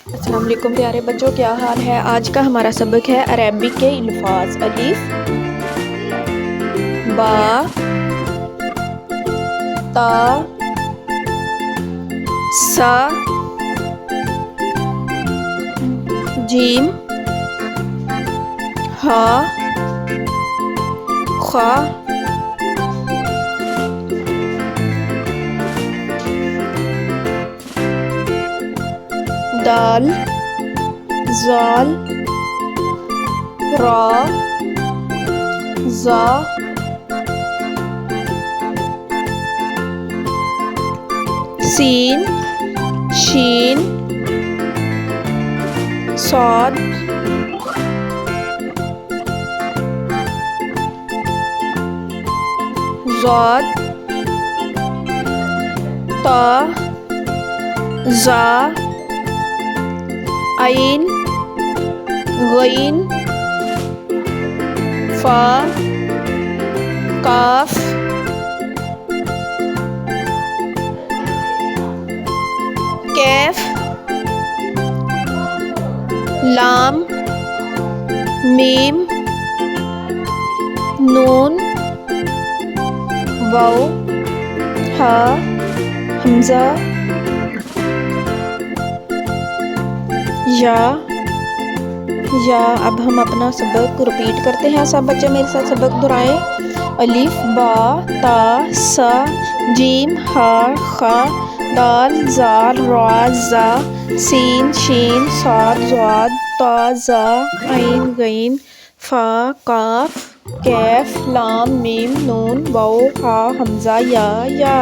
अस्सलाम वालेकुम प्यारे बच्चों, क्या हाल है। आज का हमारा सबक है अरबिक के अल्फाज। अलिफ, बा, ता, सा, जीम, हा, खा, दाल, जाल, रा, जा, सीन, शीन, साद, ज़ाद, ता, जा, आइन, गईन, फा, काफ, कैफ, लाम, मीम, नून, वाव, हा, हमजा, या। अब हम अपना सबक रिपीट करते हैं। सब बच्चे मेरे साथ सबक दोहराएं। अलिफ, बा, ता, सा, जीम, हा, खा, दाल, जाल, रा, जा, सीन, शीन, साद, ज़ाद, ता, जा, आइन, गईन, फा, काफ, कैफ, लाम, मीम, नून, वाव, हा, हमजा, या।